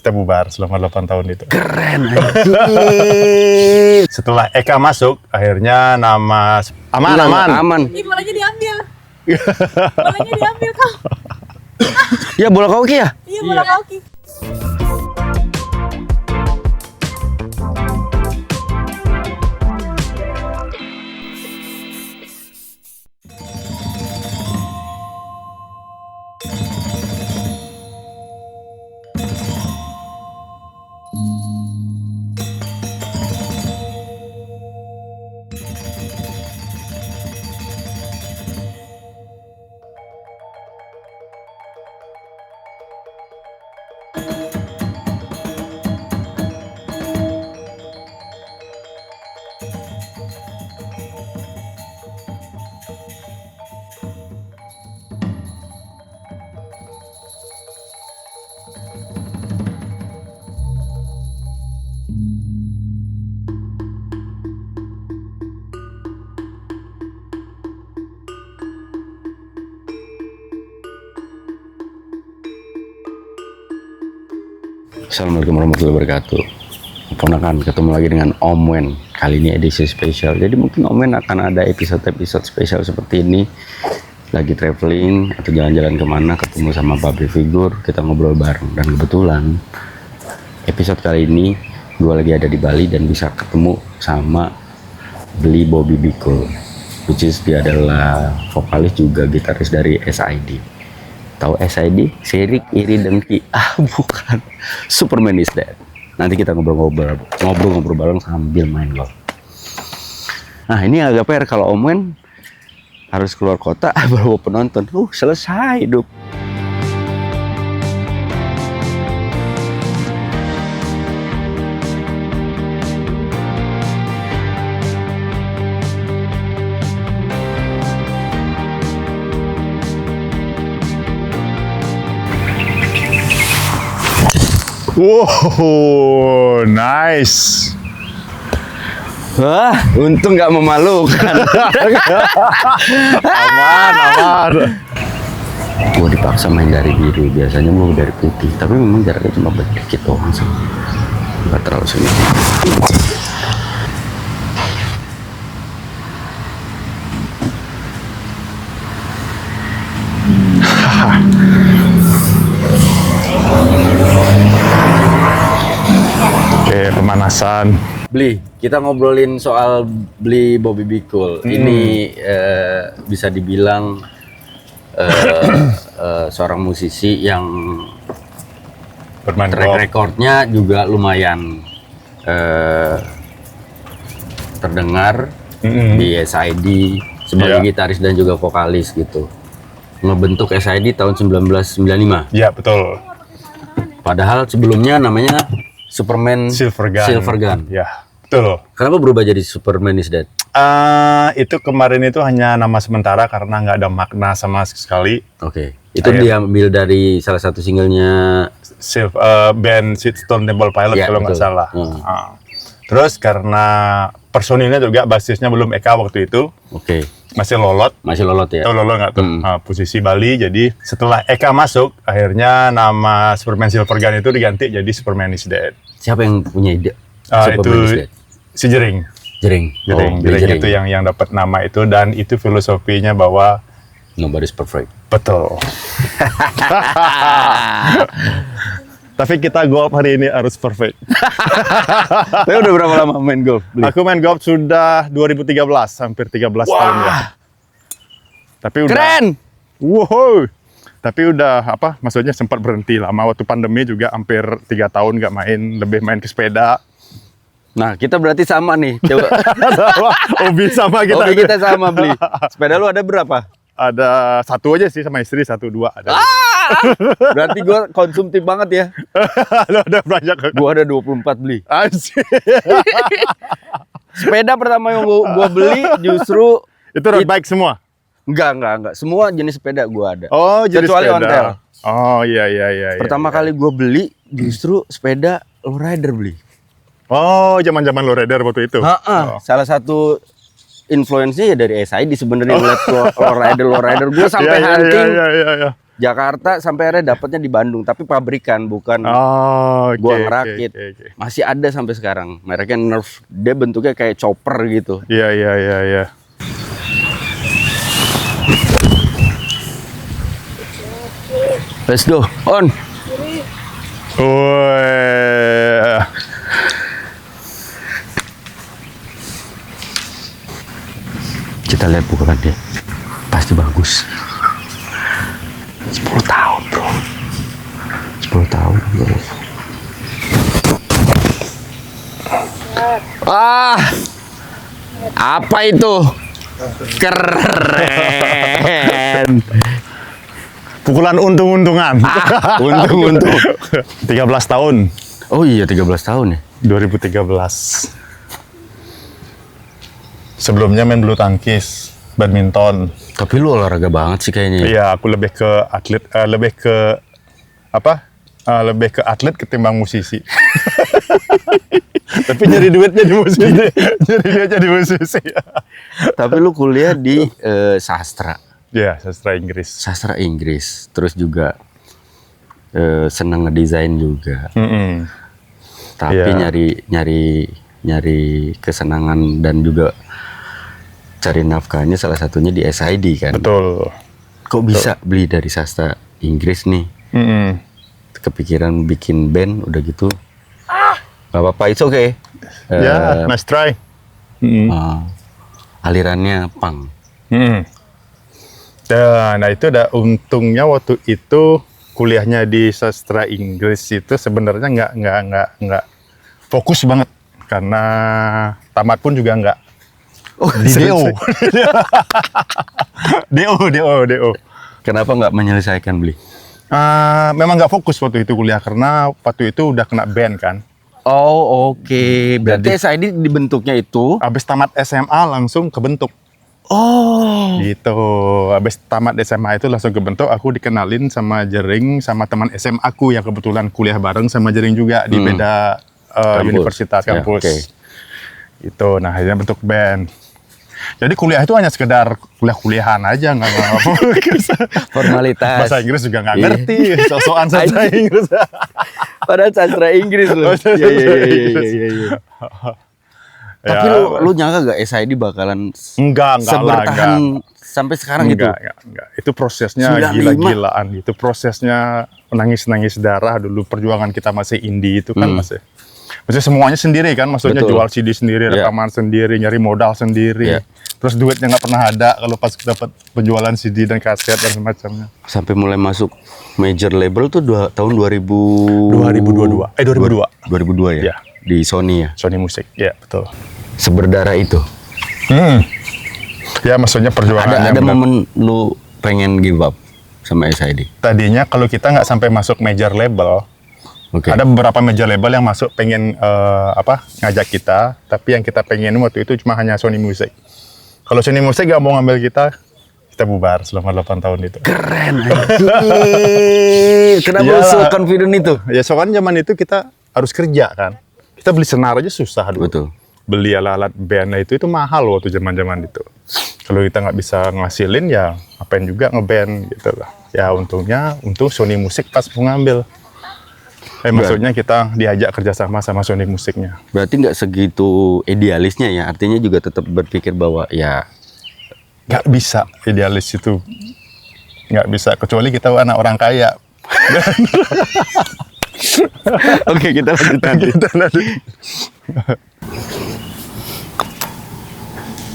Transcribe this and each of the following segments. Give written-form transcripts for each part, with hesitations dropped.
kita bubar selama 8 tahun itu. Keren. Setelah Eka masuk, akhirnya nama aman. Ih, bolanya diambil. Bolanya diambil kau. Ya bola kaki ya? Iya, bola kaki. Assalamualaikum warahmatullahi wabarakatuh. Ponakan, ketemu lagi dengan Om Wen. Kali ini edisi spesial. Jadi mungkin Om Wen akan ada episode spesial seperti ini. Lagi traveling atau jalan-jalan kemana, ketemu sama public figure, kita ngobrol bareng. Dan kebetulan episode kali ini gue lagi ada di Bali dan bisa ketemu sama Bli Bobby Bikul, which is dia adalah vokalis juga gitaris dari SID. Tahu SID? Sirik, Iri, Dengki. Bukan. Superman is Dead. Nanti kita ngobrol-ngobrol bareng sambil main golf. Nah, ini agak fair kalau Om Wen harus keluar kota bawa penonton. Selesai hidup. Wow, nice. Wah, untung nggak memalukan. Aman. Gue dipaksa main dari biru, biasanya gue dari putih, tapi memang jaraknya cuma sedikit doang sih, nggak terlalu sedikit. Oke, pemanasan. Bli, kita ngobrolin soal Bli Bobby Bikul. Ini bisa dibilang seorang musisi yang Bermain track golf. recordnya juga lumayan terdengar di SID sebagai gitaris dan juga vokalis gitu. Ngebentuk SID tahun 1995. Iya, betul. Padahal sebelumnya namanya Superman Silver Gun. Ya, betul. Kenapa berubah jadi Superman is Dead? Itu kemarin itu hanya nama sementara karena nggak ada makna sama sekali. Oke. Itu diambil dari salah satu singlenya Band Stone Temple Pilots Ya, kalau nggak betul. salah. Terus karena personilnya juga basisnya belum Eka waktu itu, Oke. masih Lolot. Masih Lolot ya? Tahu Lolot nggak tuh? Posisi Bali. Jadi setelah Eka masuk, akhirnya nama Superman Silver Gun itu diganti jadi Superman is Dead. Siapa yang punya ide? Itu si Jering. Jering. Jering itu yang dapat nama itu, dan itu filosofinya bahwa Nobody's perfect. betul. Tapi kita golf hari ini harus perfect. Tapi udah berapa lama main golf? Bli? Aku main golf sudah 2013, hampir 13 tahun ya. Tapi udah Keren! wow. Tapi udah maksudnya sempat berhenti lama waktu pandemi juga, hampir 3 tahun nggak main, lebih main ke sepeda. Nah, kita berarti sama nih. Coba. Hobi sama kita. Hobi kita sama, Bli. Sepeda lu ada berapa? Ada satu aja sih sama istri, 1-2 ada. Berarti gue konsumtif banget ya. Ada banyak. Gue ada 24, Bli. Anjir. Sepeda pertama yang gue beli justru Itu road bike semua? Enggak. Semua jenis sepeda gue ada. Oh, jadi kecuali sepeda. ontel. Oh, iya. Pertama kali gue beli justru sepeda lowrider, Bli. Oh, zaman-zaman lowrider waktu itu. Oh. Salah satu influence-nya ya dari SID sebenarnya, ngeliat lowrider gue sampai hunting. Iya. Jakarta sampai akhirnya dapatnya di Bandung, tapi pabrikan bukan Oh, gua ngerakit. Masih ada sampai sekarang. Mereknya Nerf. Dia bentuknya kayak chopper gitu. Iya, iya, iya, iya. Let's go. On. Wih. Kita lihat bukan dia. Pasti bagus. 10 tahun, bro. 10 tahun, bro. Ah. Apa itu? Keren. Pukulan untung-untungan. Untung-untung. 13 tahun. Oh iya, 13 tahun ya. 2013. Sebelumnya main bulu tangkis, badminton. Tapi lu olahraga banget sih kayaknya. Iya, aku lebih ke atlet, lebih ke apa? Lebih ke atlet ketimbang musisi. Tapi nyari duitnya di musisi. Nyari duitnya di musisi. Tapi lu kuliah di sastra. Ya, sastra Inggris. Sastra Inggris. Terus juga senang ngedesain juga. Tapi Iya. nyari kesenangan dan juga cari nafkahnya salah satunya di SID kan. Betul. Kok bisa beli dari sastra Inggris nih? Kepikiran bikin band udah gitu. Gak apa-apa, it's okay. Ya, nice try. Alirannya punk. Nah itu ada untungnya waktu itu kuliahnya di sastra Inggris itu sebenarnya nggak fokus banget karena tamat pun juga nggak di DO. DO. Kenapa nggak menyelesaikan beli? Memang nggak fokus waktu itu kuliah karena waktu itu udah kena ban kan. Oh oke. Berarti SID dibentuknya itu. Habis tamat SMA langsung kebentuk. Oh. Gitu. Habis tamat SMA itu langsung kebentuk. Aku dikenalin sama Jering sama teman SMA aku yang kebetulan kuliah bareng sama Jering juga di beda universitas Ya, kampus. oke. Itu. Nah akhirnya bentuk band. Jadi kuliah itu hanya sekedar kuliah-kuliahan aja, nggak fokus. Formalitas. Bahasa Inggris juga nggak Iya. ngerti. Sok-sokan bahasa Inggris. Padahal sastra Inggris loh. Iya. Tapi Ya, lu nyangka gak SID bakalan enggak lah, sebertahan sampai sekarang gitu? Enggak. Itu prosesnya 95. gila-gilaan. Itu prosesnya nangis-nangis darah dulu. Perjuangan kita masih indie itu kan masih semuanya sendiri kan. Maksudnya Betul. jual CD sendiri, Iya. rekaman sendiri, nyari modal sendiri. Iya. Terus duitnya nggak pernah ada kalau pas dapat penjualan CD dan kaset dan semacamnya. Sampai mulai masuk major label tuh tahun 2002. 2002 ya? Iya. Di Sony ya? Sony Music, ya betul. Seberdarah itu? Ya maksudnya perjuangannya. Ada benar. momen lu pengen give up sama SID? Tadinya kalau kita nggak sampai masuk major label, Oke. ada beberapa major label yang masuk pengen ngajak kita, tapi yang kita pengen waktu itu cuma hanya Sony Music. Kalau Sony Music nggak mau ngambil kita bubar selama 8 tahun itu. Keren anjir. Kenapa lu Iyalah. so confident itu? Ya soalnya zaman itu kita harus kerja kan. Kita beli senar aja susah dulu. Betul. Beli alat band itu mahal waktu zaman-zaman itu. Kalau kita nggak bisa ngasilin ya apain juga ngeband gitu lah. Ya untung Sony Music pas mau ngambil. Maksudnya kita diajak kerjasama sama Sony Musiknya. Berarti nggak segitu idealisnya ya? Artinya juga tetap berpikir bahwa ya Nggak bisa idealis itu. Nggak bisa, kecuali kita anak orang kaya. oke kita lanjut nanti. Kita lanjut.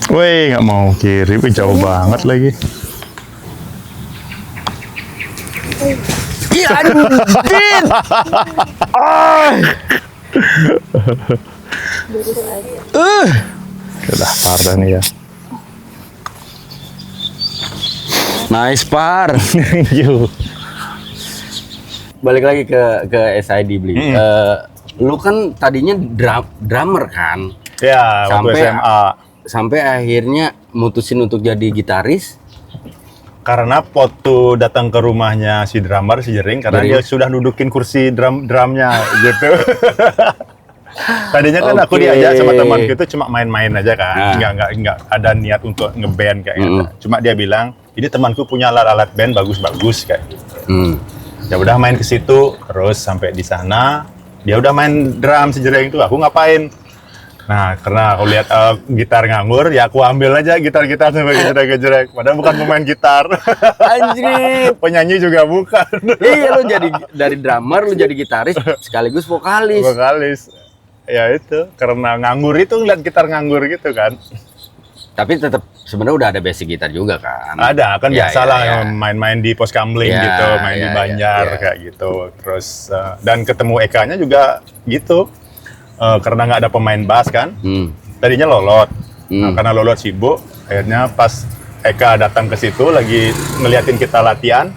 Woi, nggak mau kiri, wih, jauh banget lagi. Iya aduh, Din. Udah parah nih ya. Nice par. Yuk. Balik lagi ke SID beli. Lu kan tadinya drummer kan? Ya, waktu SMA. Sampai akhirnya mutusin untuk jadi gitaris. Karena waktu datang ke rumahnya si drummer, si Jering, karena dia sudah dudukin kursi drumnya gitu. Tadinya kan aku Oke. diajak sama temanku itu cuma main-main aja kan, nggak ada niat untuk ngeband kayak gitu. Cuma dia bilang, ini temanku punya alat-alat band bagus-bagus kayak gitu. Ya udah main ke situ, terus sampai di sana dia udah main drum sejering itu, aku ngapain? Nah, karena aku lihat gitar nganggur, ya aku ambil aja gitar-gitar sampai gejrek-gejrek. Padahal bukan pemain gitar. Anjir. Penyanyi juga bukan. Iya, lu jadi dari drummer, lu jadi gitaris sekaligus vokalis. Vokalis. Ya itu, karena nganggur itu ngeliat gitar nganggur gitu kan. Tapi tetap sebenarnya udah ada basic gitar juga kan. Ada kan Ya, biasa lah ya, ya. main-main di pos kamling Ya, gitu, main ya, di Banjar ya, ya. kayak gitu. Terus dan ketemu Eka-nya juga gitu. Karena nggak ada pemain bass kan. Tadinya Lolot. Nah, karena Lolot sibuk, akhirnya pas Eka datang ke situ lagi ngeliatin kita latihan.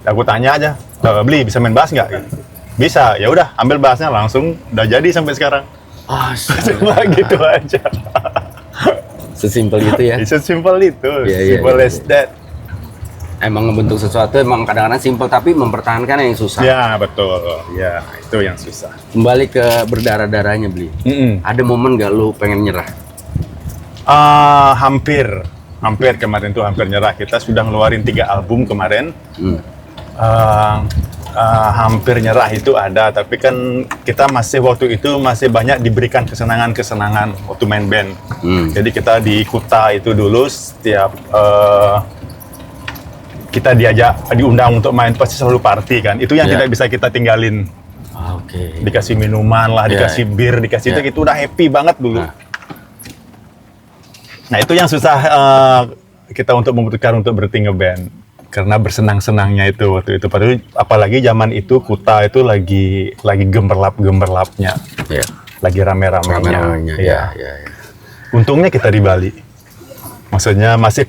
Aku tanya aja, Beli bisa main bass nggak? Gitu. Bisa, ya udah ambil bassnya langsung udah jadi sampai sekarang. Cuma gitu aja. Sesimpel itu ya. It's simple itu, Iya, simple iya, as that. Emang ngebentuk sesuatu emang kadang-kadang simpel tapi mempertahankan yang susah. Ya betul, ya itu yang susah. Kembali ke berdarah-darahnya Bli. Ada momen gak lu pengen nyerah? Hampir kemarin tuh hampir nyerah. Kita sudah ngeluarin 3 album kemarin. Hampir nyerah itu ada, tapi kan kita masih waktu itu masih banyak diberikan kesenangan-kesenangan waktu main band. Jadi kita di Kuta itu dulu setiap kita diundang untuk main pasti selalu party kan. Itu yang tidak bisa kita tinggalin. Oke. Dikasih minuman lah, dikasih bir, dikasih itu kita udah happy banget dulu. Nah itu yang susah kita untuk memutuskan untuk berhenti ngeband. Karena bersenang-senangnya itu waktu itu. Padahal apalagi zaman itu Kuta itu lagi gemerlap-gemerlapnya. Iya. Lagi rame-ramenya. Ya. Untungnya kita di Bali. Maksudnya masih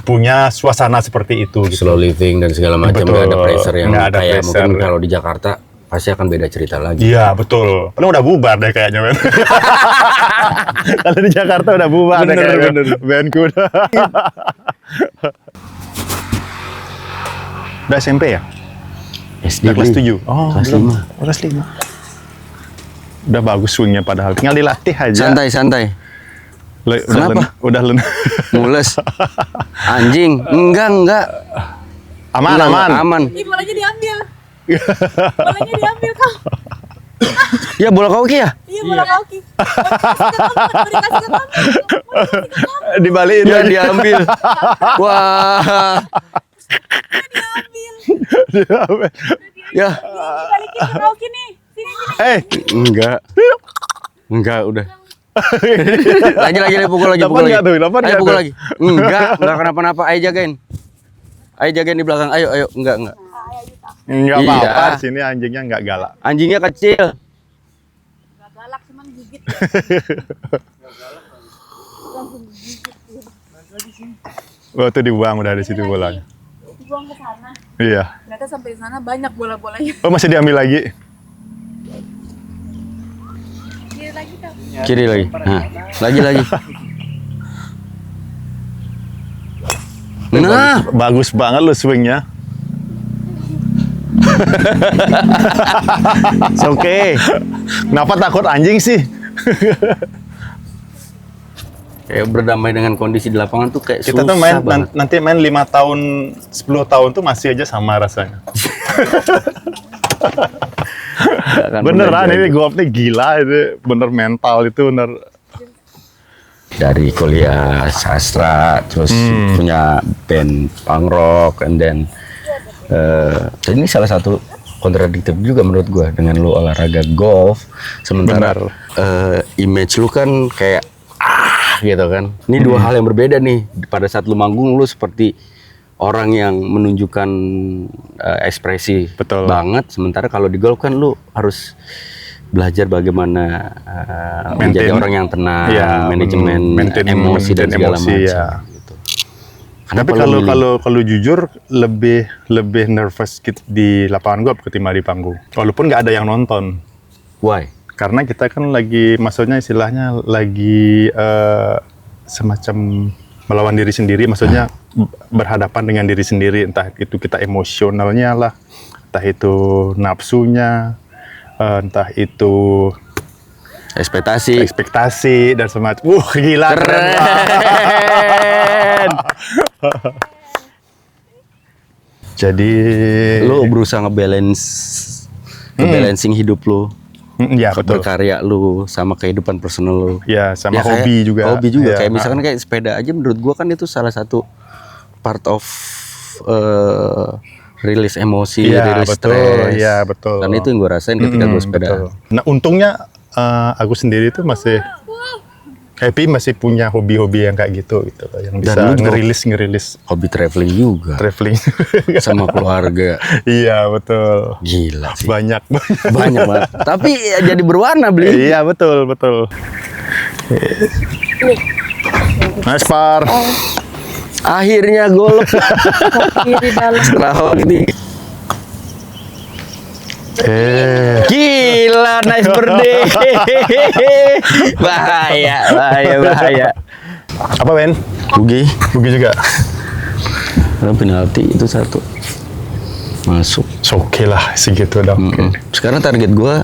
punya suasana seperti itu gitu. Slow living dan segala macam, Betul. nggak ada pressure yang Nggak ada kayak pressure. mungkin kalau di Jakarta pasti akan beda cerita lagi. Iya betul. Karena udah bubar deh kayaknya men. Kalau di Jakarta udah bubar deh kayaknya. Bandku udah. Udah SMP ya? SD Udah kelas Bli. 7? Oh, Kelas belum. 5. Kelas 5. Udah bagus swingnya padahal. Tinggal dilatih aja. Santai. Kenapa? Udah Mules. Anjing. Enggak. Aman. Ih, bolanya diambil. Bolanya diambil kau. Ya bola kaki ya? Iya, bola kaki. Mau dikasih ke kamu. Dibalikin Ya lagi. diambil. Wah. Diambil. Ya. Balikin ke kau gini. Sini. Enggak udah. lagi pukul lagi. Dapat nggak tuh? Dapat Ayo nggak pukul tuh? lagi. Enggak kenapa-napa. Ayo jagain di belakang. Ayo, enggak. Enggak Iya. apa-apa, sini anjingnya enggak galak. Anjingnya kecil. Gak galak, cuman gigit. Waktu dibuang udah di situ bolanya. Dibuang ke sana. Iya. Ternyata sampai di sana banyak bola-bolanya. Oh masih diambil lagi? Kiri lagi kau. Kiri lagi. Nah, lagi. Nah, Bagus banget lo swingnya. Oke. Kenapa takut anjing sih? kayak berdamai dengan kondisi di lapangan tuh kayak Kita susah tuh main banget. nanti main 5 tahun, 10 tahun tuh masih aja sama rasanya. Nggak akan Beneran pernah ini jadi. golf nih gila itu, bener mental itu bener. Dari kuliah sastra terus punya band punk rock and then ini salah satu kontradiktif juga menurut gua dengan lu olahraga golf sementara image lu kan kayak gitu kan. Ini dua hal yang berbeda nih. Pada saat lu manggung lu seperti orang yang menunjukkan ekspresi Betul. banget, sementara kalau di golf kan lu harus belajar bagaimana menjadi Maintain. orang yang tenang, Iya, manajemen maintain emosi dan maintain segala emosi, macam ya. gitu. Tapi kalau jujur lebih nervous di lapangan golf ketimbang di panggung. Walaupun nggak ada yang nonton. Why? Karena kita kan lagi, maksudnya istilahnya lagi semacam melawan diri sendiri, maksudnya berhadapan dengan diri sendiri, entah itu kita emosionalnya lah, entah itu nafsunya, entah itu ekspektasi dan semacam. Gila keren. Keren. Jadi Lu berusaha ngebalancing hidup lu, ya betul. berkarya lu sama kehidupan personal lu. Ya sama kayak hobi juga. Hobi juga Ya, kayak misalkan kayak sepeda aja menurut gua kan itu salah satu part of rilis emosi, Iya rilis betul, stres. iya betul. Dan itu yang gue rasain ketika gue sepeda. Betul. Nah untungnya aku sendiri tuh masih happy, masih punya hobi-hobi yang kayak gitu yang bisa lu juga ngerilis Hobi traveling juga traveling. sama keluarga. Iya betul. Gila sih. Banyak. Banyak banget. Tapi ya jadi berwarna beli. Iya betul. Nice Par. Akhirnya golf Kiri dalam. setelah ini. Gila, nice birthday. Bahaya. Apa Ben? Bugi. Bugi juga. Ada penalti itu satu. Masuk. Oke lah segitu dong. Sekarang target gua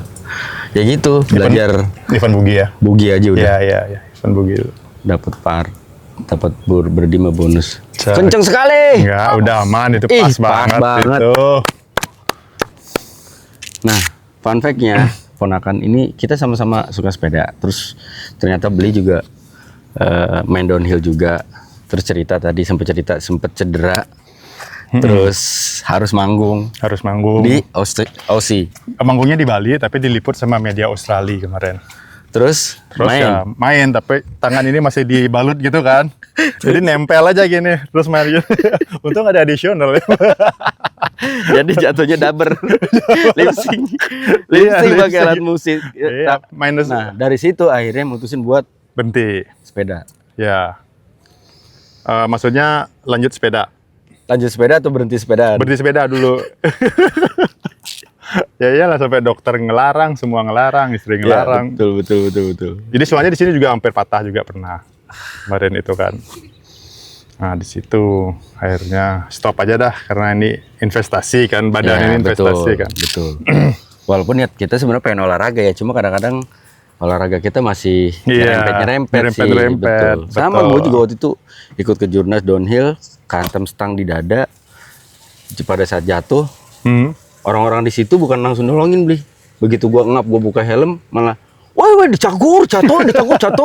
ya gitu, belajar Ivan Bugi ya. bugi aja udah. Iya. Ivan Bugi. Dapat par, dapat berdima bonus. Cak. Kenceng sekali. Enggak, udah aman itu Ih, pas banget itu. Nah, fun fact-nya, ponakan ini kita sama-sama suka sepeda. Terus ternyata beli juga main downhill juga. Terus sempat cedera. Terus harus manggung Harus manggung. di Aussie. Manggungnya di Bali tapi diliput sama media Australia kemarin. Terus Main tapi tangan ini masih dibalut gitu kan. Jadi nempel aja gini terus main gitu. Untung ada additional ya. Jadi jatuhnya daber. lip sync Iya, lip pakai sync. alat musik. Iya, minus Nah, dari situ akhirnya mutusin buat berhenti. sepeda. Ya. Maksudnya lanjut sepeda. Lanjut sepeda atau berhenti sepeda? Berhenti sepeda dulu. Ya iyalah sampai dokter ngelarang, semua ngelarang, istri Ya, ngelarang. betul. Jadi soalnya di sini juga hampir patah juga pernah. Kemarin itu kan. Nah, di situ akhirnya stop aja dah karena ini investasi kan, badan Ya, ini investasi kan. Betul. Walaupun ya kita sebenarnya pengen olahraga ya, cuma kadang-kadang olahraga kita masih Iya, nyerempet sih. nyerempet-nyerempet, Betul. Sama betul. gue juga waktu itu ikut ke Jurnas downhill, kantem stang di dada. Pada saat jatuh, orang-orang di situ bukan langsung nolongin beli. Begitu gua ngap, gua buka helm, malah wah dicakur, jatuh.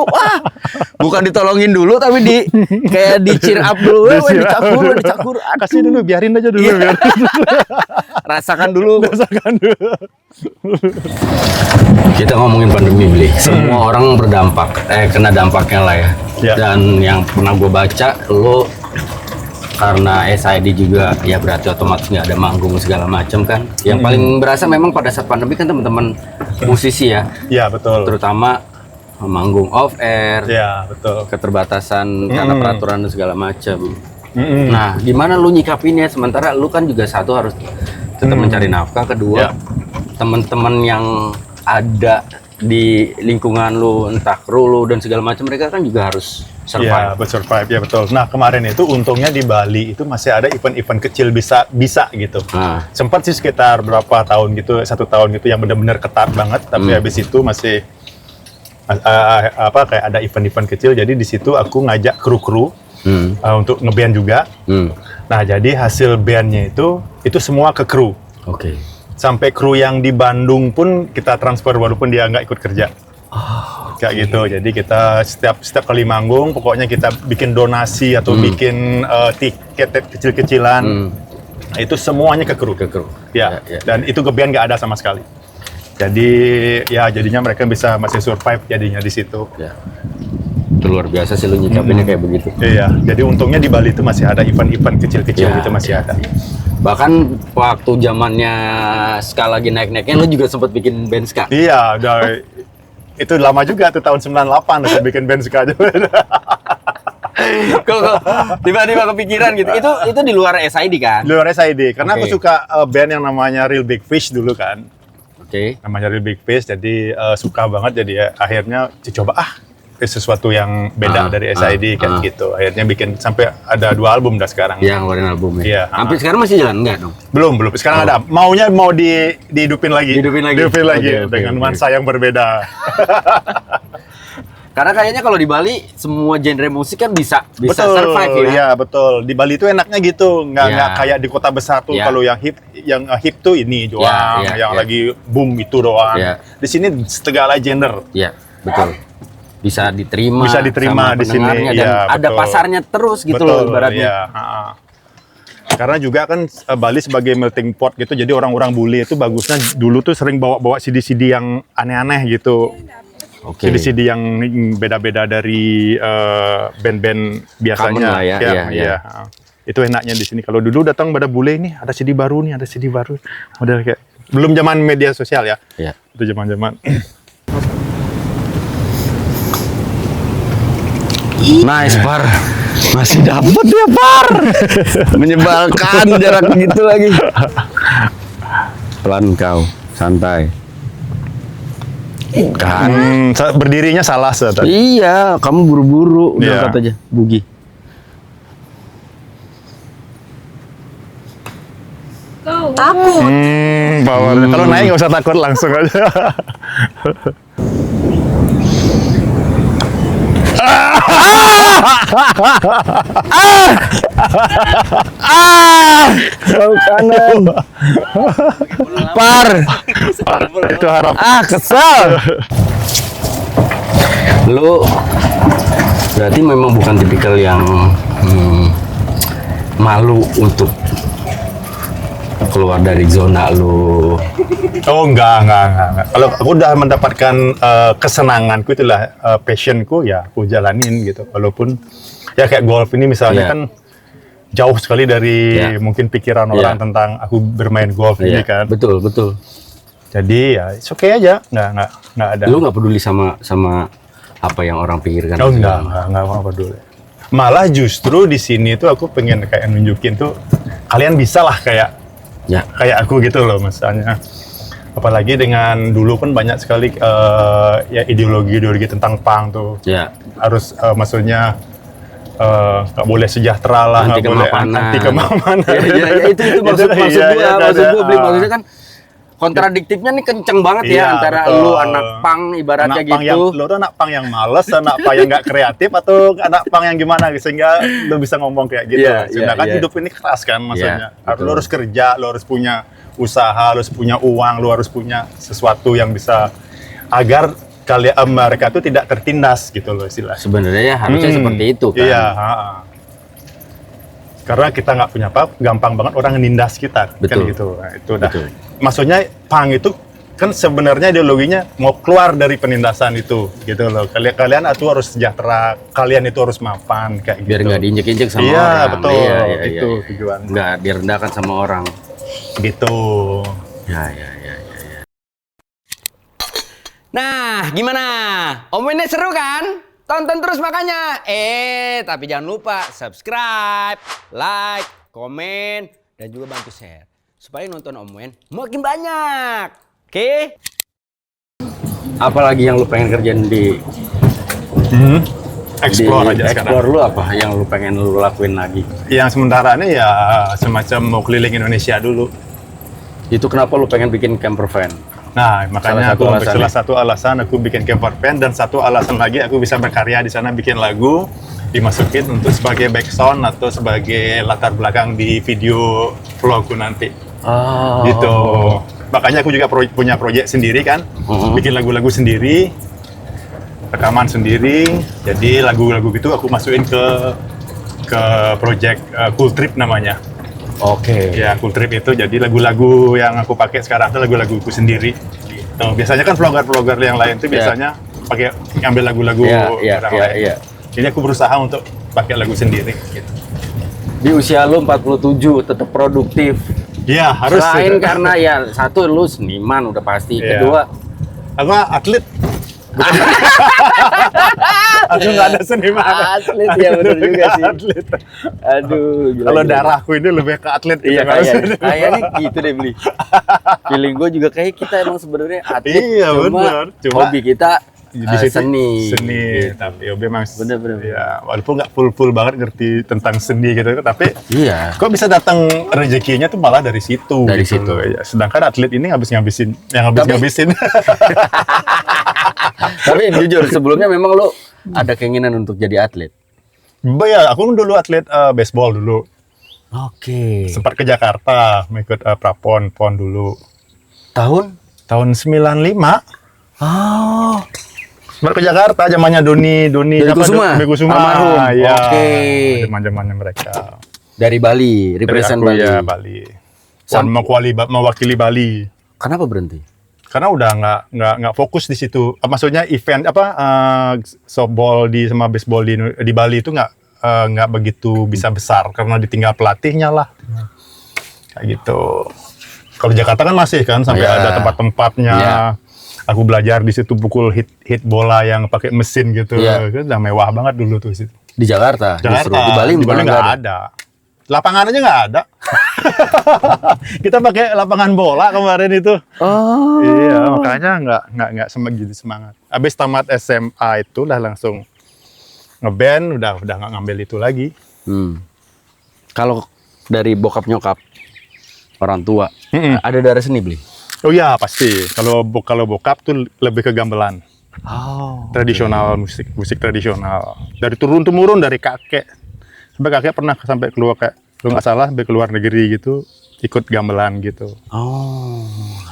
Wah, bukan ditolongin dulu tapi kayak di cheer up dulu. Wah, dicakur. Aduh. Kasih dulu, biarin aja dulu. Iya. Biar. Rasakan dulu. Rasakan dulu. Kita ngomongin pandemi beli. Semua orang kena dampaknya lah ya. Ya. Dan yang pernah gue baca, lo karena SID juga ya berarti otomatis nggak ada manggung segala macam kan. Yang paling berasa memang pada saat pandemi kan teman-teman musisi ya, Ya betul. terutama manggung off air, Ya betul. keterbatasan karena peraturan dan segala macam. Nah, gimana lu nyikapinnya? Sementara lu kan juga satu harus tetap mencari nafkah, kedua Ya. teman-teman yang ada di lingkungan lu, entah kru lu dan segala macam, mereka kan juga harus Ya, survive. survive ya betul. Nah kemarin itu untungnya di Bali itu masih ada event-event kecil bisa gitu. Nah, Sempat sih sekitar berapa tahun gitu, 1 tahun gitu yang benar-benar ketat banget. Tapi habis itu masih kayak ada event-event kecil. Jadi di situ aku ngajak kru-kru untuk ngeband juga. Nah jadi hasil bandnya itu semua ke kru. Oke. Sampai kru yang di Bandung pun kita transfer walaupun dia nggak ikut kerja. Kayak gitu. Jadi kita setiap kali manggung pokoknya kita bikin donasi atau bikin tiket kecil-kecilan. Nah, itu semuanya ke kru. Ya. Dan itu ke band nggak ada sama sekali. Jadi ya jadinya mereka bisa masih survive jadinya di situ. Ya. Itu luar biasa sih lu nyikapinnya kayak begitu. Iya. Jadi untungnya di Bali itu masih ada event-event kecil-kecil Ya, gitu masih ada. Bahkan waktu zamannya ska lagi naik-naiknya lu juga sempat bikin band ska. Iya, udah itu lama juga tuh tahun 98 udah bikin band ska aja. Kok tiba-tiba kepikiran gitu. Itu di luar SID kan? Di luar SID, karena Oke. aku suka band yang namanya Real Big Fish dulu kan. Oke. Namanya Real Big Fish, jadi suka banget, jadi ya, akhirnya coba sesuatu yang beda dari SID kayak gitu. Akhirnya bikin sampai ada 2 album dah sekarang. Iya, ngeluarin albumnya. Iya. Sampai sekarang masih jalan enggak dong? Belum. Sekarang ada. Mau dihidupin lagi. Dihidupin lagi. Dihidupin lagi Oke, dengan oke. nuansa yang berbeda. Karena kayaknya kalau di Bali semua genre musik kan bisa Betul, survive ya. ya betul. Di Bali itu enaknya gitu, nggak Ya. kayak di kota besar tuh. Ya. Kalau yang hip tuh ini doang, Ya, yang ya. lagi boom itu doang. Ya. Di sini segala genre. Iya, betul. Bisa diterima. Bisa diterima sama di sini, pendengarnya dan iya, ada betul. pasarnya terus gitu Betul, loh ibaratnya. ya, ha-ha. Karena juga kan Bali sebagai melting pot gitu, jadi orang-orang bule itu bagusnya dulu tuh sering bawa-bawa CD-CD yang aneh-aneh gitu. Oke. CD-CD yang beda-beda dari band-band biasanya. Common lah ya, iya. iya. Itu enaknya di sini. Kalau dulu datang pada bule ini ada CD baru nih, ada CD baru. Model kayak belum zaman media sosial ya. Iya. Itu zaman-zaman. Nice, Par. Masih dapet ya, Par. Menyebalkan jarak gitu lagi. Pelan kau, santai. Kan? Berdirinya salah tadi. Iya, kamu buru-buru. Udah Iya. angkat aja, bugi. Takut. Powernya. Kalau naik nggak usah takut, langsung aja. Kau kanan. Par. Itu harap. Kesel. Lu berarti memang bukan tipikal yang malu untuk keluar dari zona lu. Oh enggak. Kalau aku udah mendapatkan kesenanganku, itulah passionku, ya aku jalanin gitu. Walaupun ya kayak golf ini misalnya Iya. kan jauh sekali dari Iya. mungkin pikiran orang Iya. tentang aku bermain golf ini kan. Betul, betul. Jadi ya it's okay aja, nggak ada. Lu nggak peduli sama apa yang orang pikirkan? Oh enggak peduli. Malah justru di sini tuh aku pengen kayak nunjukin tuh kalian bisa lah kayak Ya, aku gitu loh misalnya. Apalagi dengan dulu kan banyak sekali ya ideologi tentang punk tuh. ya. Harus maksudnya nggak boleh sejahtera lah, Anti nggak boleh kemapanan. anti kemapanan. Ya, itu maksud Iya, gua, iya, maksud ada. gua beli maksudnya kan kontradiktifnya nih kenceng banget Iya, ya antara betul. lu anak pang ibaratnya anak pang yang, gitu. lo tuh anak pang yang males, anak pang yang nggak kreatif, atau anak pang yang gimana sehingga lo bisa ngomong kayak gitu. Iya, Sedangkan iya. hidup ini keras kan maksudnya. Iya, Lo harus kerja, lo harus punya usaha, lo harus punya uang, lo harus punya sesuatu yang bisa agar kalian mereka tuh tidak tertindas gitu loh istilahnya. Sebenarnya ya harusnya seperti itu kan. Iya. Karena kita nggak punya apa, gampang banget orang nindas kita, kan Betul. gitu. Nah, itu dah. Betul. Maksudnya pang itu kan sebenarnya ideologinya mau keluar dari penindasan itu, gitu loh. Kalian itu harus sejahtera, kalian itu harus mapan kayak Biar gitu. nggak diinjek-injek sama Iya, orang. betul. Iya, Itu iya. tujuan. Nggak direndahkan sama orang. Gitu. Ya. Nah, gimana? Omongannya seru kan? Tonton terus makanya. Tapi jangan lupa subscribe, like, komen, dan juga bantu share. Supaya nonton Om Wen makin banyak. Oke? Apalagi yang lu pengen kerjain di Explore aja sekarang. explore lu apa yang lu pengen lu lakuin lagi? Yang sementara ini ya semacam mau keliling Indonesia dulu. Itu kenapa lu pengen bikin camper van? Nah, makanya Salah salah satu satu alasan aku bikin camper van, dan satu alasan lagi aku bisa berkarya di sana, bikin lagu, dimasukin untuk sebagai background atau sebagai latar belakang di video vlogku nanti. Oh. Gitu. Makanya aku juga punya proyek sendiri kan, bikin lagu-lagu sendiri, rekaman sendiri. Jadi lagu-lagu gitu aku masukin ke proyek Cool Trip namanya. Oke. Ya, Cool Trip itu jadi lagu-lagu yang aku pakai sekarang itu lagu-laguku sendiri. Gitu. Biasanya kan vlogger-vlogger yang lain tuh biasanya pakai ngambil lagu-lagu Iya. orang lain. Jadi aku berusaha untuk pakai lagu sendiri. Gitu. Di usia lu 47 tetap produktif. Iya, harus. Selain karena ya satu lu seniman udah pasti. Iya. Kedua, aku atlet. Aku nggak ada seniman. Atlet, ya bener Aku juga nggak sih. Atlet. aduh. gila, Kalau gila. darahku ini lebih ke atlet. Iya gitu, nggak kayaknya usah. gitu deh beli. Feeling gue juga kayak kita emang sebenarnya atlet. Iya, bener. Cuma hobi kita di situ seni. Seni, Gitu. tapi ya memang Bener. ya walaupun nggak full banget ngerti tentang seni gitu, tapi Iya. kok bisa datang rezekinya tuh malah dari situ. Dari gitu situ. loh. Ya, sedangkan atlet ini ngabisin. Tapi jujur sebelumnya memang lo ada keinginan untuk jadi atlet. Ya, aku dulu atlet baseball dulu. Oke. Sempat ke Jakarta, mengikut prapon, pon dulu. Tahun? Tahun 95. Oh. Sempat ke Jakarta, zamannya Doni Doni apa, Kusuma? Doni Kusuma. Almarhum. Iya. Oke. Zaman-zamannya mereka. Dari Bali, represent Dari aku, Bali. ya, Bali. Mewakili Bali. Kenapa berhenti? Karena udah nggak fokus di situ. Maksudnya event softball sama baseball di Bali itu nggak begitu bisa besar karena ditinggal pelatihnya lah. Kayak gitu. Kalau Jakarta kan masih kan sampai Iya. ada tempat-tempatnya. Iya. Aku belajar di situ pukul hit bola yang pakai mesin gitu. Iya. Itu udah mewah banget dulu tuh situ. Di Jakarta. Justru. Di Bali malah nggak ada. Lapangan aja nggak ada. Kita pakai lapangan bola kemarin itu. Oh. Iya, makanya nggak gitu semangat. Abis tamat SMA itu udah langsung ngeband, udah nggak ngambil itu lagi. Kalau dari bokap nyokap orang tua, Mm-mm. ada darah seni beli. Oh iya pasti. Kalau bokap tuh lebih ke gamelan. Oh. Tradisional, musik tradisional. Dari turun temurun dari kakek. Sampai kakek pernah sampai keluar kalau nggak salah sampai keluar negeri gitu, ikut gamelan gitu. Oh.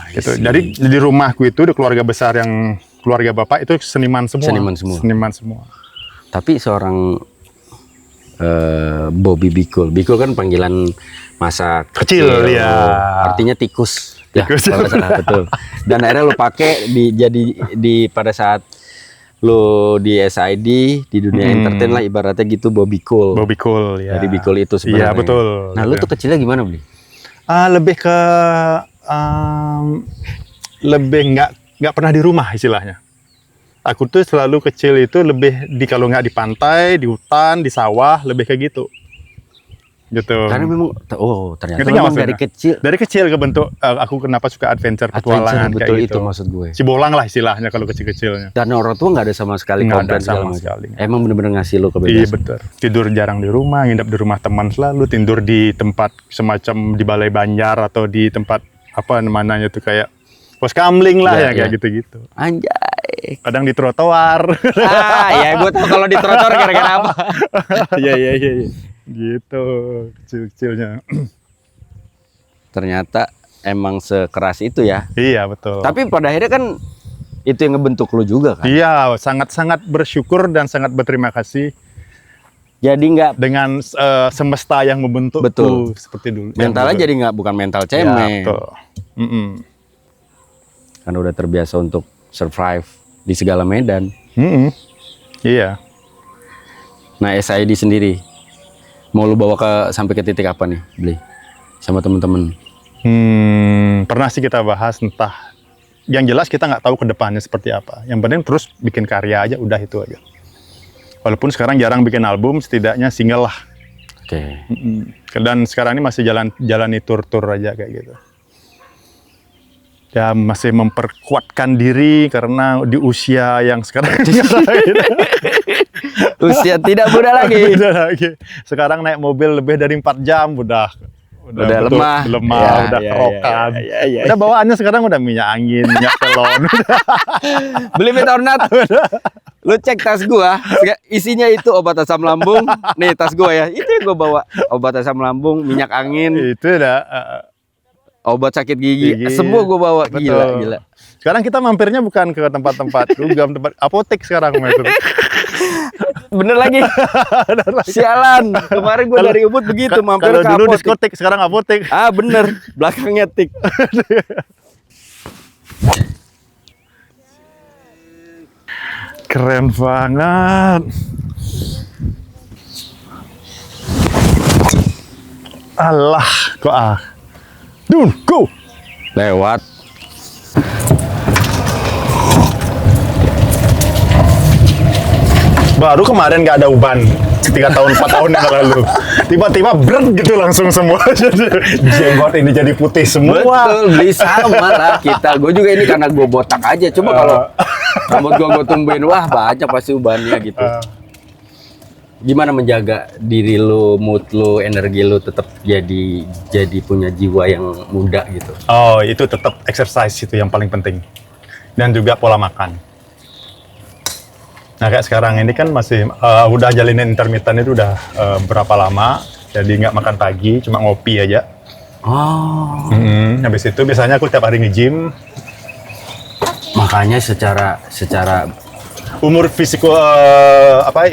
Gitu. Dari di rumahku itu di keluarga besar yang keluarga bapak itu seniman semua. Seniman semua. Tapi seorang Bobby Bikul. Bikul kan panggilan masa Kecil, ya. Artinya tikus. Tikus. Ya, kalau nggak salah, betul. Dan akhirnya lo pakai di pada saat lo di SID di dunia entertain lah ibaratnya gitu Bobby Cool. Bobby Cool ya. Dari Bikul itu sebenarnya. Iya betul. Nah, lo tuh kecilnya gimana, Bli? Lebih ke lebih nggak pernah di rumah istilahnya. Aku tuh selalu kecil itu lebih kalau nggak di pantai, di hutan, di sawah, lebih kayak gitu. Gitu. Karena memang ternyata Ngerti nggak memang maksudnya? Dari kecil kebentuk aku kenapa suka adventure petualangan betul kayak gitu. itu maksud gue. Cibolang lah istilahnya kalau kecil-kecilnya. Dan orang tua nggak ada sama sekali Nggak ada komplain segala sama macam. sekali. Emang bener-bener ngasih lo Iya kebebasan. betul. Tidur jarang di rumah, nginep di rumah teman selalu, tidur di tempat semacam di Balai Banjar atau di tempat apa namanya tuh kayak pos kamling lah Iya, ya kayak iya. gitu-gitu. Anjay. Kadang di trotoar. Ya gue tau kalau di trotoar gara-gara apa. Iya. Gitu kecil-kecilnya. Ternyata emang sekeras itu ya. Iya betul. Tapi pada akhirnya kan itu yang ngebentuk lo juga kan. Iya, sangat-sangat bersyukur dan sangat berterima kasih Jadi nggak dengan semesta yang membentukku Betul. seperti dulu. mentalnya jadi nggak bukan mental cemen. Ya, betul. Mm-mm. Karena udah terbiasa untuk survive di segala medan. Mm-mm. Iya. Nah SID sendiri mau lu bawa sampai ke titik apa nih, Bli? Sama temen-temen. Pernah sih kita bahas entah. Yang jelas kita nggak tahu ke depannya seperti apa. Yang penting terus bikin karya aja, udah itu aja. Walaupun sekarang jarang bikin album, setidaknya single lah. Oke. Dan sekarang ini masih jalani tur-tur aja kayak gitu. Ya masih memperkuatkan diri karena di usia yang sekarang Usia tidak muda lagi. Beda lagi. Sekarang naik mobil lebih dari 4 jam udah betul, lemah. ya, udah kerokan. Udah bawaannya sekarang udah minyak angin, minyak telon. Beli it or not. Lu cek tas gua, isinya itu obat asam lambung. Nih tas gua ya, itu yang gua bawa. Obat asam lambung, minyak angin, Itu dah. obat sakit gigi, Gigi. semua gua bawa. Betul. Gila. Sekarang kita mampirnya bukan ke tempat-tempat dugem, tempat apotek sekarang itu. Bener lagi. Sialan. Kemarin gua dari Ubud begitu mampir Kalau ke dulu apotek. diskotik, sekarang apotek. Ah bener, belakangnya tik. Keren banget. Alah, kok Dun, go. Lewat. Baru kemarin nggak ada uban 3 tahun 4 tahun yang lalu. Tiba-tiba breng gitu langsung semua. Jenggot ini jadi putih semua. Betul, beli sama lah kita. Gue juga ini karena gue botak aja. Coba kalau rambut gue tumbuhin, wah banyak pasti ubannya gitu. Gimana menjaga diri lu, mood lu, energi lu tetap jadi punya jiwa yang muda gitu. Oh, itu tetap exercise itu yang paling penting. Dan juga pola makan. Nah kayak sekarang ini kan masih udah jalanin intermittent itu udah berapa lama, jadi nggak makan pagi, cuma ngopi aja. Oh. Habis itu biasanya aku tiap hari nge-gym. Makanya secara Umur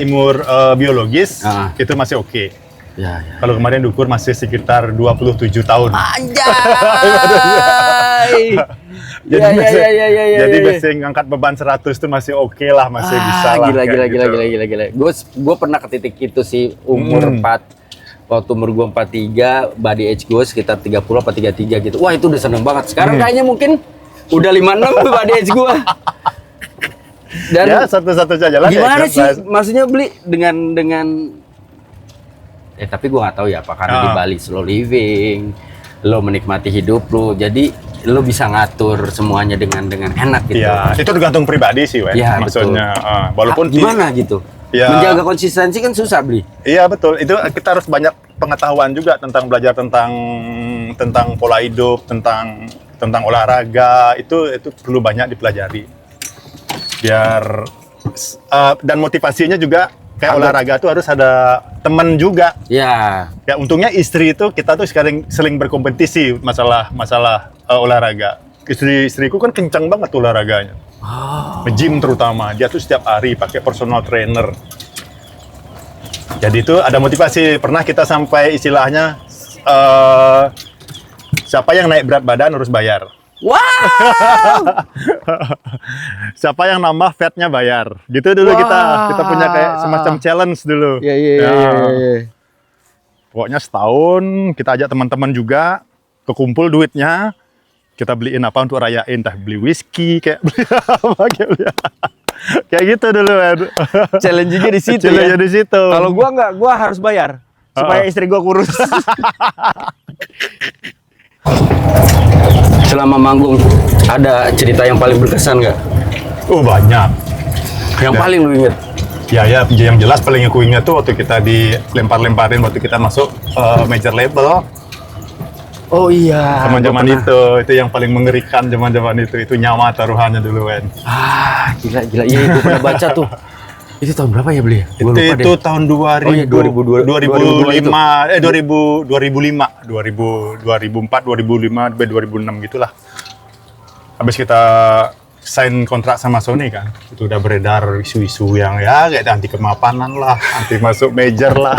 umur biologis itu masih oke. ya. Kalau kemarin diukur masih sekitar 27 tahun. Anjay. Jadi masih ngangkat beban 100 itu masih oke lah, masih bisa lah. Gila. Gue pernah ke titik itu sih umur 4 waktu umur gue 43, body age gue sekitar 30 apa 33 gitu. Wah, itu udah seneng banget. Sekarang kayaknya mungkin udah 56 body age gue. Dan ya satu-satunya jalan gimana ya, sih maksudnya beli dengan tapi gue nggak tahu ya apa karena di Bali slow living, lo menikmati hidup lo, jadi lo bisa ngatur semuanya dengan enak gitu. Ya, itu tergantung pribadi sih, Wen. Ya, maksudnya walaupun gimana gitu. Ya, menjaga konsistensi kan susah, beli. Iya betul, itu kita harus banyak pengetahuan juga tentang belajar tentang pola hidup, tentang olahraga, itu perlu banyak dipelajari. Biar dan motivasinya juga kayak olahraga tuh harus ada teman juga. Ya. Ya untungnya istri itu kita tuh sering berkompetisi masalah olahraga. Istriku kan kencang banget olahraganya. Nge-gym terutama, dia tuh setiap hari pakai personal trainer. Jadi itu ada motivasi. Pernah kita sampai istilahnya siapa yang naik berat badan harus bayar. Wow. Siapa yang nambah fatnya bayar. Gitu dulu kita punya kayak semacam challenge dulu. Iya. Pokoknya setahun kita ajak teman-teman juga kekumpul duitnya. Kita beliin apa untuk rayain, entah beli whisky, kayak beli apa, kayak gitu dulu, kan. Challenge-nya di situ. Challenge-nya di situ. Kalau gua nggak, gua harus bayar supaya istri gua kurus. Selama manggung ada cerita yang paling berkesan nggak? Oh banyak. Yang paling lu inget? Ya yang jelas paling aku ingat tuh waktu kita dilempar-lemparin waktu kita masuk major label. Oh iya. Zaman-zaman itu yang paling mengerikan zaman-zaman itu nyawa taruhannya dulu, Wen. Gila. Iya, itu pernah baca tuh. Itu tahun berapa ya, beli? Itu tahun 2000. Oh iya, 2005. 2004, 2005, 2006 gitulah. Habis kita sign kontrak sama Sony kan, itu udah beredar isu-isu yang ya kayak anti kemapanan lah, anti masuk major lah.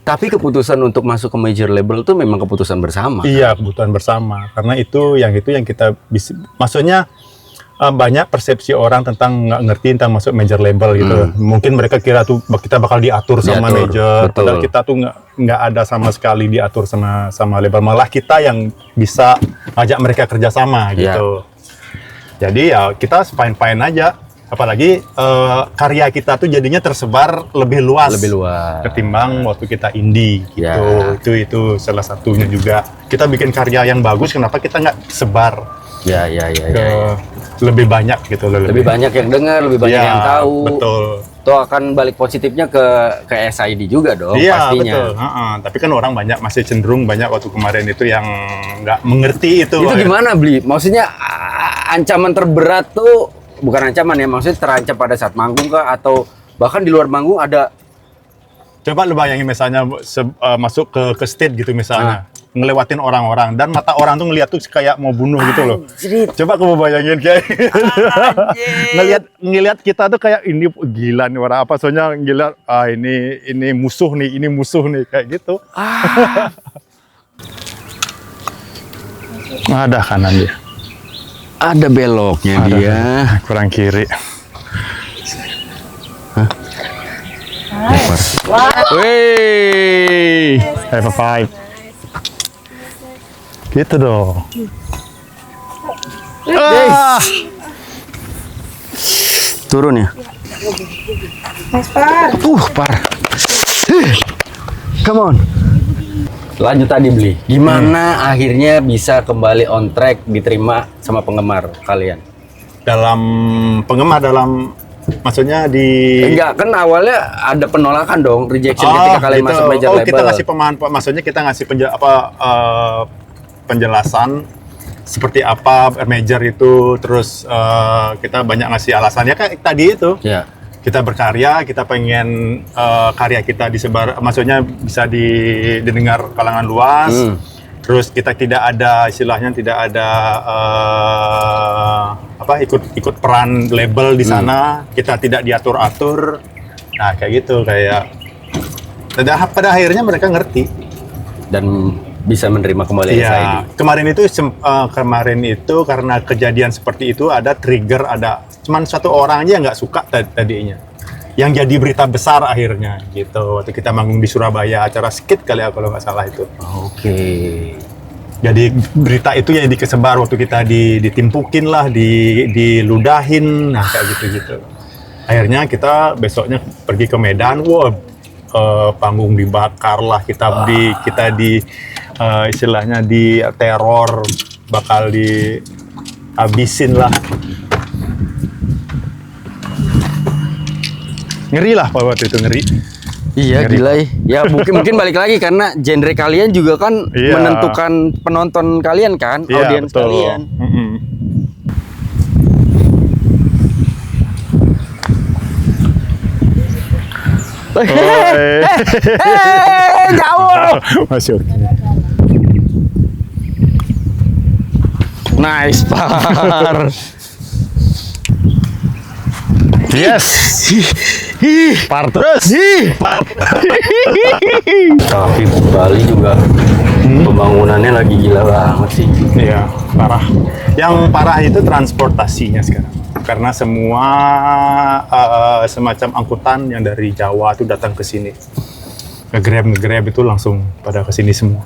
Tapi keputusan untuk masuk ke major label itu memang keputusan bersama. Iya, kebutuhan bersama. Karena itu yang kita bisa, maksudnya banyak persepsi orang tentang nggak ngerti tentang masuk major label gitu. Mungkin mereka kira tuh kita bakal diatur sama major, padahal kita tuh nggak ada sama sekali diatur sama label. Malah kita yang bisa ngajak mereka kerjasama gitu. Jadi ya kita fine-fine aja. Apalagi karya kita tuh jadinya tersebar lebih luas ketimbang waktu kita indie gitu. Itu salah satunya juga. Kita bikin karya yang bagus, kenapa kita nggak sebar lebih banyak gitu. Lebih banyak yang dengar, lebih banyak yang tahu. Betul. Itu akan balik positifnya ke SID juga dong, iya, pastinya. Betul. Tapi kan orang masih cenderung banyak waktu kemarin itu yang nggak mengerti itu. Itu gimana, Bli? Maksudnya ancaman terberat tuh bukan ancaman ya, maksudnya terancam pada saat manggung kah atau bahkan di luar manggung ada? Coba lu bayangin misalnya masuk ke stage gitu misalnya, ngelewatin orang-orang dan mata orang tuh ngeliat tuh kayak mau bunuh gitu loh. Coba kamu bayangin kayak ngeliat kita tuh kayak ini gila nih orang apa, soalnya ngeliat ini musuh nih kayak gitu. Ada kanan dia. Ada beloknya dia. Kurang kiri. Wey. High five. Gitu dong. Turun ya. Parah. Come on. Lanjut tadi, Bli. Gimana akhirnya bisa kembali on track, diterima sama penggemar kalian? Maksudnya enggak, kan awalnya ada penolakan dong, rejection ketika kalian masuk major label. Kita ngasih maksudnya kita ngasih penjelasan seperti apa major itu, terus kita banyak ngasih alasannya kayak tadi itu. Ya. Kita berkarya, kita pengen karya kita disebar, maksudnya bisa didengar kalangan luas. Terus kita tidak ada istilahnya tidak ada ikut peran label di sana. Kita tidak diatur-atur. Nah kayak gitu, kayak pada akhirnya mereka ngerti Dan bisa menerima kembali SID. Iya, kemarin itu karena kejadian seperti itu ada trigger, ada cuman satu orang aja yang nggak suka tadinya, yang jadi berita besar akhirnya gitu. Waktu kita manggung di Surabaya, acara skit kali ya kalau nggak salah itu. Oke. Jadi berita itu yang dikesebar waktu kita ditimpukin lah, diludahin, nah kayak gitu-gitu. Akhirnya kita besoknya pergi ke Medan, panggung dibakar lah, kita istilahnya di teror, bakal dihabisin lah. Ngeri lah waktu itu, ngeri. Iya, Ngeri. gila ya. Mungkin balik lagi karena genre kalian juga kan Iya. menentukan penonton kalian kan, Iya, audiens betul. kalian. Jauh. Masih oke. Nice, Par. Yes. Par terus. Tapi Bali juga pembangunannya lagi gila banget sih. Iya, parah. Yang parah itu transportasinya sekarang. Karena semua semacam angkutan yang dari Jawa itu datang ke sini. Nge-grab itu langsung pada ke sini semua.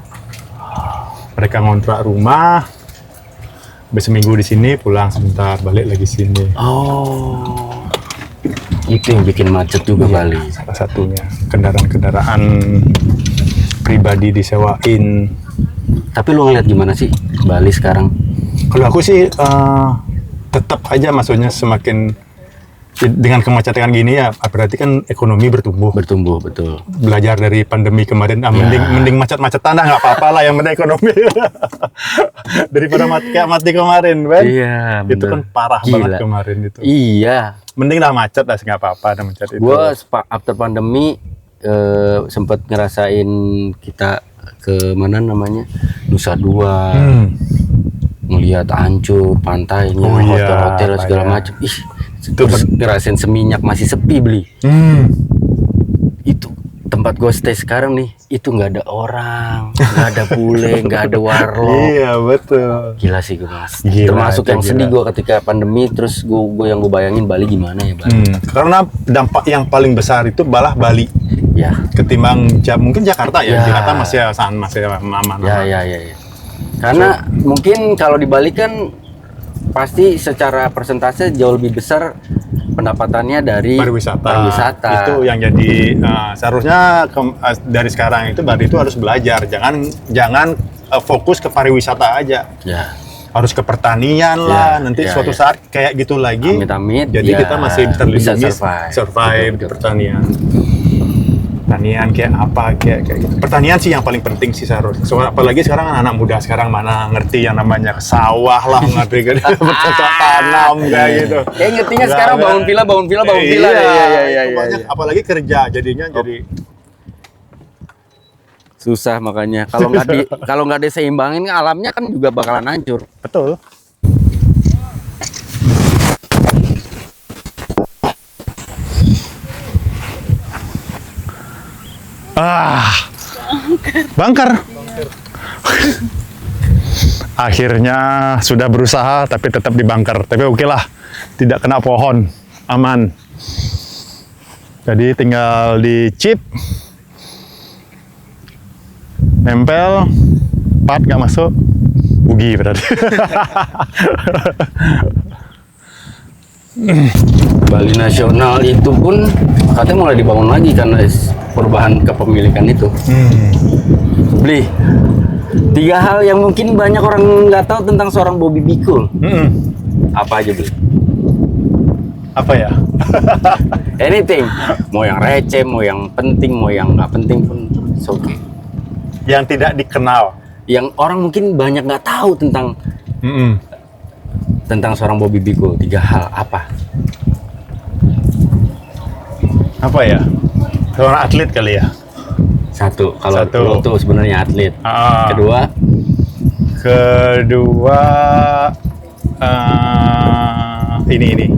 Mereka ngontrak rumah, habis seminggu di sini, pulang sebentar, balik lagi sini. Oh. Itu yang bikin macet juga Bali. Salah satunya kendaraan-kendaraan pribadi disewain. Tapi lu ngeliat gimana sih Bali sekarang? Kalau aku sih tetap aja, maksudnya semakin dengan kemacetan gini ya, berarti kan ekonomi bertumbuh. Bertumbuh, betul. Belajar dari pandemi kemarin, mending macet-macetan dah, nggak apa-apa lah, yang penting ekonomi. Daripada mati kemarin, Ben. Iya, Itu bener. kan parah Gila. banget kemarin itu. Iya. Mending lah macet lah, nggak apa-apa dah macet itu. Gua after pandemi sempat ngerasain kita ke mana namanya Nusa Dua, ngelihat hancur pantainya, Oh iya, hotel-hotel segala iya. macam. Ih, terus ngerasain Seminyak masih sepi beli. Itu tempat gue stay sekarang nih, itu nggak ada orang, nggak ada bule, nggak ada warlock. Iya betul. Gila sih gue mas. Gila, Termasuk itu yang sedih gila. gue ketika pandemi, terus gue yang gue bayangin Bali gimana ya Bali. Karena dampak yang paling besar itu malah Bali Ya. ketimbang mungkin Jakarta ya. Ya. Jakarta masih aman. Ya. Karena mungkin kalau di Bali kan pasti secara persentase jauh lebih besar pendapatannya dari Pariwisata. Itu yang jadi seharusnya dari sekarang itu Bali itu harus belajar. Jangan fokus ke pariwisata aja. Ya. Harus ke pertanian lah. Nanti ya, suatu ya. saat kayak gitu lagi. Amit-amit, Jadi ya, kita masih terlindungi bisa survive. di Betul. pertanian. Pertanian kayak apa kayak gitu. Pertanian sih yang paling penting sih seharusnya. Apalagi sekarang anak muda sekarang mana ngerti yang namanya sawah lah, ngerti bercocok tanam kayak gitu. Kayak ngertinya Nggak, sekarang nggak. bangun villa. Iya. Banyak, apalagi kerja jadinya jadi Susah makanya. Kalau nggak diseimbangin alamnya kan juga bakalan hancur. betul. Bangker. Akhirnya sudah berusaha tapi tetap dibangker. Tapi oke lah, tidak kena pohon, aman. Jadi tinggal di chip, nempel, part nggak masuk, rugi berarti. Bali Nasional itu pun katanya mulai dibangun lagi karena perubahan kepemilikan itu. Beli 3 hal yang mungkin banyak orang nggak tahu tentang seorang Bobby Bikul. Apa aja beli? Apa ya? Anything, mau yang receh, mau yang penting, mau yang nggak penting pun oke. Yang tidak dikenal. Yang orang mungkin banyak nggak tahu tentang tentang seorang Bobby Bikul. 3 hal apa? Apa ya? Seorang atlet kali ya. 1, kalau Satu. lo tuh sebenarnya atlet. Ah. Kedua, ini.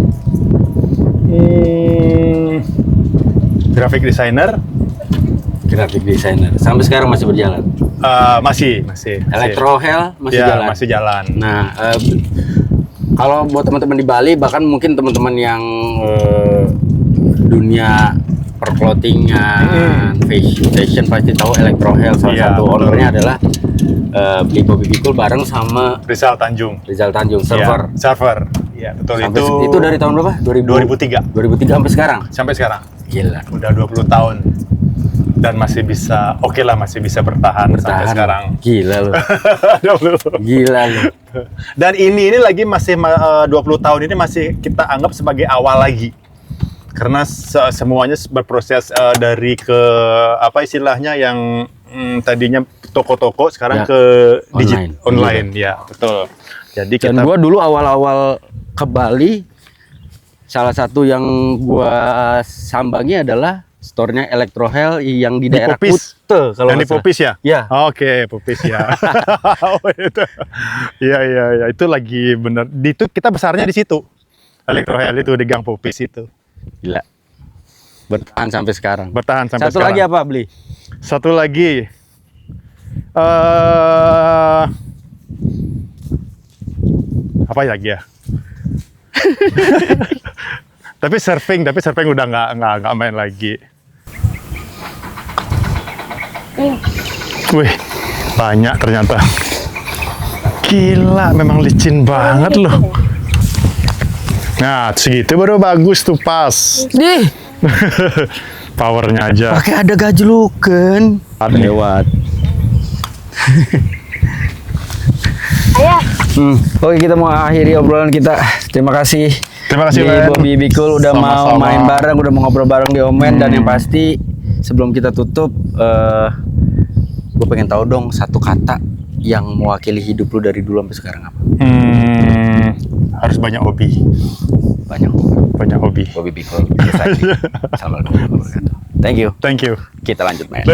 Graphic designer. graphic designer. Sampai sekarang masih berjalan. Masih. Electrohell masih Ya, jalan. masih jalan. Nah, kalau buat teman-teman di Bali, bahkan mungkin teman-teman yang dunia perclothingan, fashion pasti tahu Electrohell. Salah Iya, satu betul. ownernya adalah beli Bobby Bikul bareng sama Rizal Tanjung. Rizal Tanjung, server. Ya, server. Ya, betul. Sampai itu dari tahun berapa? 2003. 2003 sampai sekarang. Sampai sekarang. Gila. Udah 20 tahun. Dan masih bisa, masih bisa bertahan sampai sekarang. Gila lu. Gila lu. Dan ini lagi masih 20 tahun ini masih kita anggap sebagai awal lagi. Karena semuanya berproses dari ke apa istilahnya yang tadinya toko-toko sekarang Ya, ke online. online ya, betul. Jadi Dan kita gua dulu awal-awal ke Bali, salah satu yang gua sambangi adalah store-nya Electrohell yang di Di daerah Popis. Kute kalau yang di nggak salah. Popis ya? Ya. Oke, Popis ya. Oh, itu. Iya, itu lagi bener. Itu kita besarnya di situ. Electrohell itu di Gang Popis itu. Gila. Bertahan sampai sekarang. Bertahan sampai Satu sekarang. lagi apa, Beli? Satu lagi. Apa lagi ya? tapi surfing udah nggak main lagi. Wih, banyak ternyata. Gila, memang licin banget loh. Nah, segitu baru bagus tuh pas. Dih, Powernya aja. pakai ada gajlukan. Lewat. Ayah, Oke, kita mau akhiri obrolan kita. Terima kasih. Terima kasih, Nih, Ben. Bobby Bikul udah mau Sama-sama. main bareng, udah mau ngobrol bareng di Omen. Dan yang pasti sebelum kita tutup, gue pengen tahu dong satu kata yang mewakili hidup lu dari dulu sampai sekarang apa? Harus banyak hobi. Banyak. Banyak hobi. Bobby Bikul. Assalamualaikum warahmatullahi wabarakatuh. Thank you. Thank you. Kita lanjut main.